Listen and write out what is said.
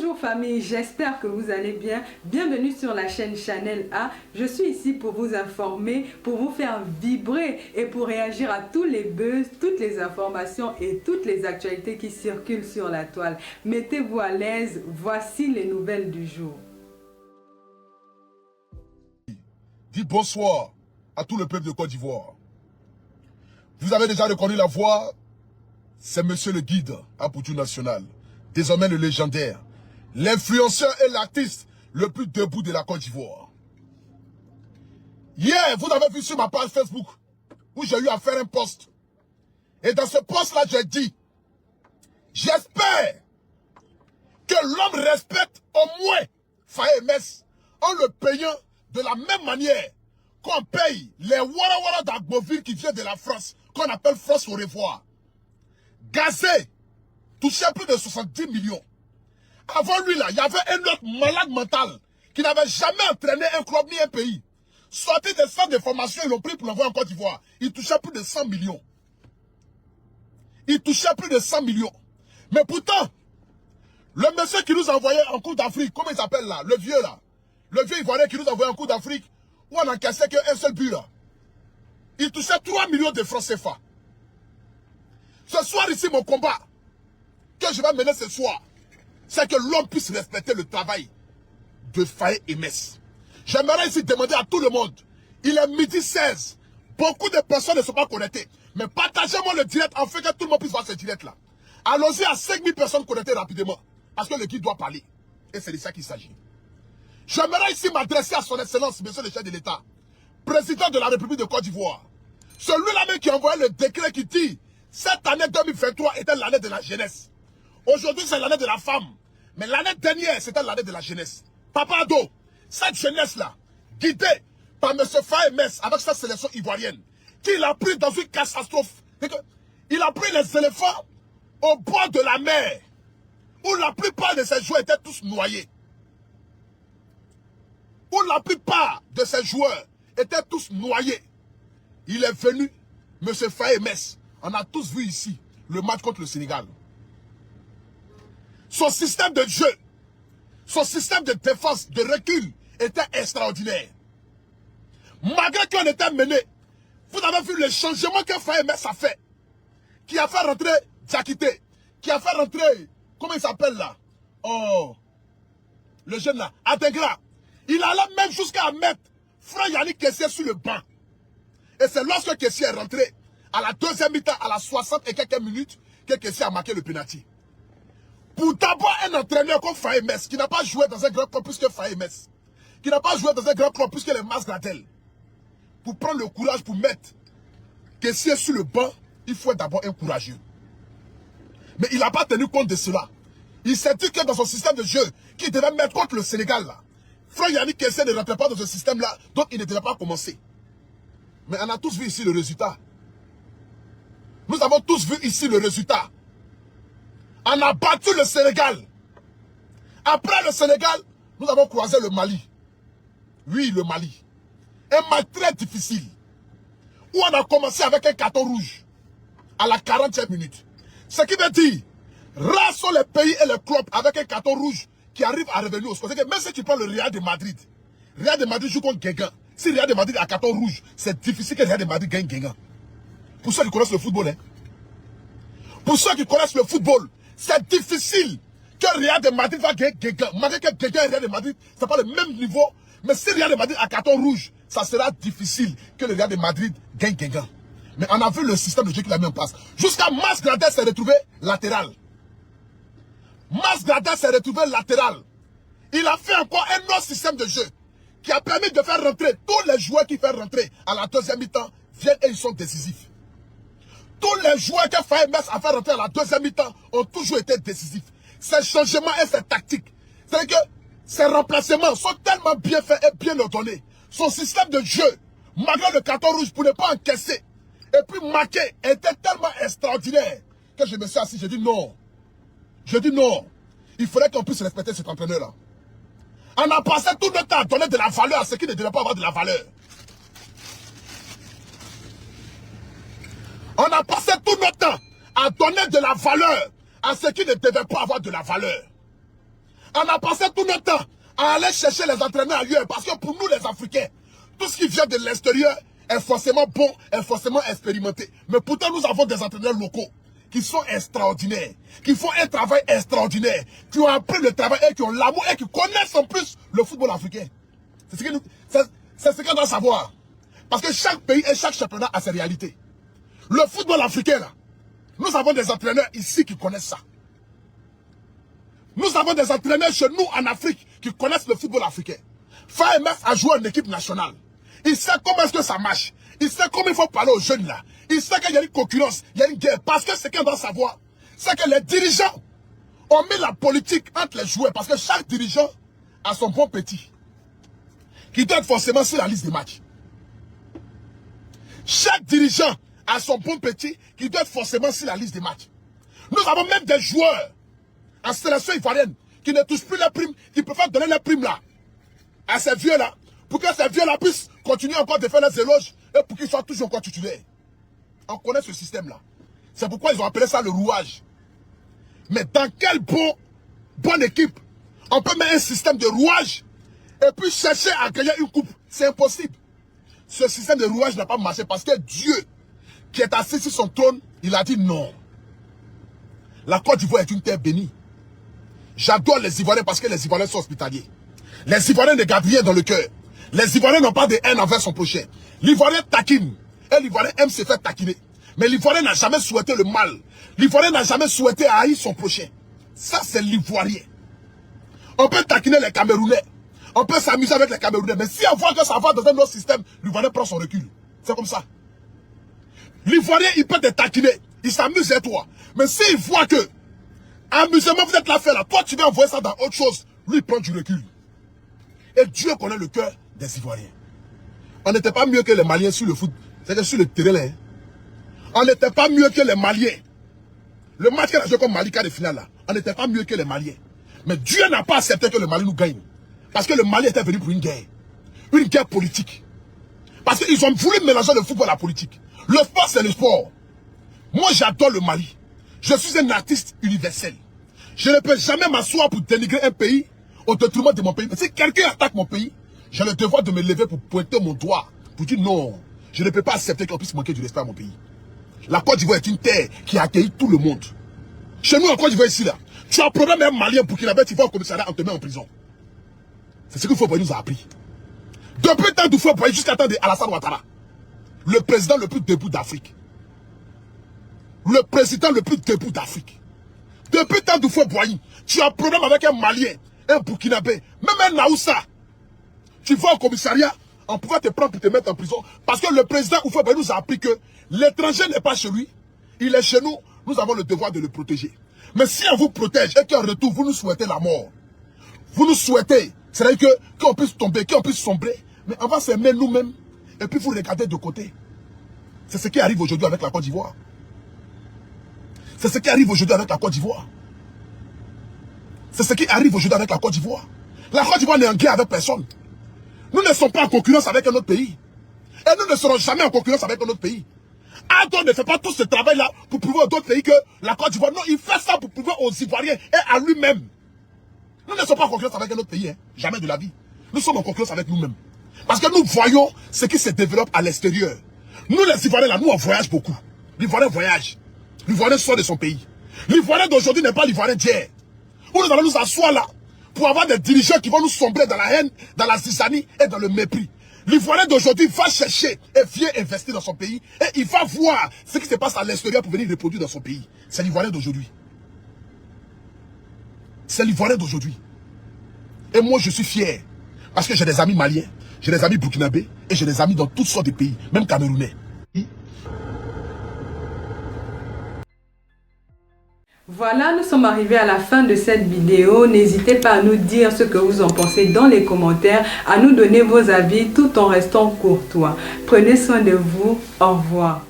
Bonjour famille, j'espère que vous allez bien. Bienvenue sur la chaîne Channel A. Je suis ici pour vous informer, pour vous faire vibrer et pour réagir à tous les buzz, toutes les informations et toutes les actualités qui circulent sur la toile. Mettez-vous à l'aise, voici les nouvelles du jour. Dis bonsoir à tout le peuple de Côte d'Ivoire. Vous avez déjà reconnu la voix, c'est monsieur le guide à Poutou National, désormais le légendaire, l'influenceur et l'artiste le plus debout de la Côte d'Ivoire. Hier, vous avez vu sur ma page Facebook où j'ai eu à faire un post. Et dans ce post-là, j'ai dit, j'espère que l'homme respecte au moins Faye Mess en le payant de la même manière qu'on paye les Wara d'Agboville qui viennent de la France, qu'on appelle France au revoir. Gazé touchait plus de 70 millions. Avant lui, là, il y avait un autre malade mental qui n'avait jamais entraîné un club ni un pays. Sorti des centres de formation, ils l'ont pris pour l'envoyer en Côte d'Ivoire. Il touchait plus de 100 millions. Il touchait plus de 100 millions. Mais pourtant, le monsieur qui nous a envoyé en Coupe d'Afrique, comment il s'appelle là? Le vieux là. Le vieux Ivoirien qui nous a envoyé en Coupe d'Afrique, où on n'encaissait qu'un seul but là. Il touchait 3 millions de francs CFA. Ce soir ici, mon combat que je vais mener ce soir, c'est que l'homme puisse respecter le travail de Faye et Mess. J'aimerais ici demander à tout le monde, il est midi 16, beaucoup de personnes ne sont pas connectées, mais partagez-moi le direct afin que tout le monde puisse voir ce direct là. Allons-y à 5000 personnes connectées rapidement, parce que le guide doit parler, et c'est de ça qu'il s'agit. J'aimerais ici m'adresser à son excellence, monsieur le chef de l'État, président de la République de Côte d'Ivoire, celui-là même qui a envoyé le décret qui dit cette année 2023 était l'année de la jeunesse. Aujourd'hui, c'est l'année de la femme. Mais l'année dernière, c'était l'année de la jeunesse. Papa Ado, cette jeunesse-là, guidée par M. Faye Mess avec sa sélection ivoirienne, qu'il a pris dans une catastrophe. Il a pris les éléphants au bord de la mer, où la plupart de ces joueurs étaient tous noyés. Où la plupart de ces joueurs étaient tous noyés. Il est venu, M. Faye Mess. On a tous vu ici le match contre le Sénégal. Son système de jeu, son système de défense, de recul était extraordinaire. Malgré qu'on était mené, vous avez vu le changement que Faye Mess a fait. Qui a fait rentrer Diakité, qui a fait rentrer, comment il s'appelle là? Oh, le jeune là, Adengra. Il allait même jusqu'à mettre Frère Yannick Kessié sur le banc. Et c'est lorsque Kessié est rentré, à la deuxième mi-temps, à la 60 et quelques minutes, que Kessié a marqué le penalty. Pour d'abord un entraîneur comme Faye Mess, qui n'a pas joué dans un grand club plus que Faye Mess, qui n'a pas joué dans un grand club plus que les Mas Gradel, pour prendre le courage pour mettre Kessié sur le banc, il faut être d'abord un courageux. Mais il n'a pas tenu compte de cela. Il s'est dit que dans son système de jeu, qu'il devait mettre contre le Sénégal, là, Frère Yannick Kessié ne rentrait pas dans ce système-là, donc il ne devait pas commencer. Mais on a tous vu ici le résultat. Nous avons tous vu ici le résultat. On a battu le Sénégal. Après le Sénégal, nous avons croisé le Mali. Oui, le Mali. Un match très difficile. Où on a commencé avec un carton rouge à la 40e minute. Ce qui veut dire, rares sont les pays et les clubs avec un carton rouge qui arrivent à revenir au score. Même si tu prends le Real de Madrid joue contre Guingamp. Si Real de Madrid a carton rouge, c'est difficile que Real de Madrid gagne Guingamp. Pour ceux qui connaissent le football, hein. Pour ceux qui connaissent le football, c'est difficile que Real de Madrid va gagner Guingamp. Malgré que Guingamp et Real de Madrid, ce n'est pas le même niveau. Mais si Real de Madrid a carton rouge, ça sera difficile que le Real de Madrid gagne Guingamp. Mais on a vu le système de jeu qu'il a mis en place. Jusqu'à Mas Gradel s'est retrouvé latéral. Mas Gradel s'est retrouvé latéral. Il a fait encore un autre système de jeu qui a permis de faire rentrer tous les joueurs qui font rentrer à la deuxième mi-temps viennent et ils sont décisifs. Tous les joueurs que Faye Mess a fait rentrer à la deuxième mi-temps ont toujours été décisifs. Ces changements et ces tactiques, c'est-à-dire que ces remplacements sont tellement bien faits et bien ordonnés. Son système de jeu, malgré le carton rouge pour ne pas encaisser, et puis marquer, était tellement extraordinaire que je me suis assis, j'ai dit non. J'ai dit non. Il faudrait qu'on puisse respecter cet entraîneur-là. On a passé tout notre temps à donner de la valeur à ceux qui ne devaient pas avoir de la valeur. On a passé tout notre temps à donner de la valeur à ceux qui ne devaient pas avoir de la valeur. On a passé tout notre temps à aller chercher les entraîneurs ailleurs. Parce que pour nous, les Africains, tout ce qui vient de l'extérieur est forcément bon, est forcément expérimenté. Mais pourtant, nous avons des entraîneurs locaux qui sont extraordinaires, qui font un travail extraordinaire, qui ont appris le travail et qui ont l'amour et qui connaissent en plus le football africain. C'est ce qu'on doit savoir. Parce que chaque pays et chaque championnat a ses réalités. Le football africain, là, nous avons des entraîneurs ici qui connaissent ça. Nous avons des entraîneurs chez nous en Afrique qui connaissent le football africain. FAMF a joué en équipe nationale. Il sait comment est-ce que ça marche. Il sait comment il faut parler aux jeunes là. Il sait qu'il y a une concurrence, il y a une guerre. Parce que ce qu'on doit savoir, c'est que les dirigeants ont mis la politique entre les joueurs. Parce que chaque dirigeant a son bon petit, qui doit être forcément sur la liste des matchs. Chaque dirigeant a son bon petit, qui doit être forcément sur la liste des matchs. Nous avons même des joueurs en sélection ivoirienne qui ne touchent plus les primes, qui préfèrent donner les primes là à ces vieux là, pour que ces vieux là puissent continuer encore de faire les éloges et pour qu'ils soient toujours encore titulaires. On connaît ce système là. C'est pourquoi ils ont appelé ça le rouage. Mais dans quelle bonne équipe on peut mettre un système de rouage et puis chercher à gagner une coupe? C'est impossible. Ce système de rouage n'a pas marché parce que Dieu, qui est assis sur son trône, il a dit non. La Côte d'Ivoire est une terre bénie. J'adore les Ivoiriens parce que les Ivoiriens sont hospitaliers. Les Ivoiriens ne gardent rien dans le cœur. Les Ivoiriens n'ont pas de haine envers son prochain. L'Ivoirien taquine. Et l'Ivoirien aime se faire taquiner. Mais l'Ivoirien n'a jamais souhaité le mal. L'Ivoirien n'a jamais souhaité haïr son prochain. Ça, c'est l'Ivoirien. On peut taquiner les Camerounais. On peut s'amuser avec les Camerounais. Mais si on voit que ça va dans un autre système, l'Ivoirien prend son recul. C'est comme ça. L'Ivoirien, il peut te taquiner. Il s'amuse avec toi. Mais s'il voit que amusement, vous êtes là, fait là. Toi, tu vas envoyer ça dans autre chose. Lui, il prend du recul. Et Dieu connaît le cœur des Ivoiriens. On n'était pas mieux que les Maliens sur le foot. C'est-à-dire sur le terrain là. On n'était pas mieux que les Maliens. Le match qu'on a joué comme Mali, quart de finale là. On n'était pas mieux que les Maliens. Mais Dieu n'a pas accepté que le Mali nous gagne. Parce que le Mali était venu pour une guerre. Une guerre politique. Parce qu'ils ont voulu mélanger le football à la politique. Le sport, c'est le sport. Moi, j'adore le Mali. Je suis un artiste universel. Je ne peux jamais m'asseoir pour dénigrer un pays au détriment de mon pays. Si quelqu'un attaque mon pays, j'ai le devoir de me lever pour pointer mon doigt. Pour dire non, je ne peux pas accepter qu'on puisse manquer du respect à mon pays. La Côte d'Ivoire est une terre qui a accueilli tout le monde. Chez nous, en Côte d'Ivoire, ici, là, tu as un problème un Malien pour qu'il avait, tu vas au commissariat, on te met en prison. C'est ce que Fouad-Boigny nous a appris. Depuis le temps de Fouad-Boigny jusqu'à temps d'Alassane Ouattara, le président le plus debout d'Afrique. Le président le plus debout d'Afrique. Depuis le temps de Fouad-Boigny, tu as un problème avec un Malien, un Burkinabé, même un Naoussa. Tu vas au commissariat, on pouvait te prendre pour te mettre en prison. Parce que le président Houphouët-Boigny nous a appris que l'étranger n'est pas chez lui, il est chez nous, nous avons le devoir de le protéger. Mais si on vous protège et qu'en retour, vous nous souhaitez la mort, vous nous souhaitez, c'est-à-dire qu'on puisse tomber, qu'on puisse sombrer, mais on va s'aimer nous-mêmes et puis vous regardez de côté. C'est ce qui arrive aujourd'hui avec la Côte d'Ivoire. C'est ce qui arrive aujourd'hui avec la Côte d'Ivoire. C'est ce qui arrive aujourd'hui avec la Côte d'Ivoire. La Côte d'Ivoire n'est en guerre avec personne. Nous ne sommes pas en concurrence avec un autre pays. Et nous ne serons jamais en concurrence avec un autre pays. Adon ne fait pas tout ce travail-là pour prouver aux autres pays que la Côte d'Ivoire, non, il fait ça pour prouver aux Ivoiriens et à lui-même. Nous ne sommes pas en concurrence avec un autre pays, hein. Jamais de la vie. Nous sommes en concurrence avec nous-mêmes. Parce que nous voyons ce qui se développe à l'extérieur. Nous, les Ivoiriens, là, nous, on voyage beaucoup. L'Ivoirien voyage. L'Ivoirien sort de son pays. L'Ivoirien d'aujourd'hui n'est pas l'Ivoirien d'hier. Où nous allons nous asseoir là pour avoir des dirigeants qui vont nous sombrer dans la haine, dans la zizanie et dans le mépris. L'Ivoirien d'aujourd'hui va chercher et vient investir dans son pays et il va voir ce qui se passe à l'extérieur pour venir reproduire dans son pays. C'est l'Ivoirien d'aujourd'hui. C'est l'Ivoirien d'aujourd'hui. Et moi, je suis fier parce que j'ai des amis maliens, j'ai des amis burkinabés et j'ai des amis dans toutes sortes de pays, même camerounais. Voilà, nous sommes arrivés à la fin de cette vidéo. N'hésitez pas à nous dire ce que vous en pensez dans les commentaires, à nous donner vos avis tout en restant courtois. Prenez soin de vous. Au revoir.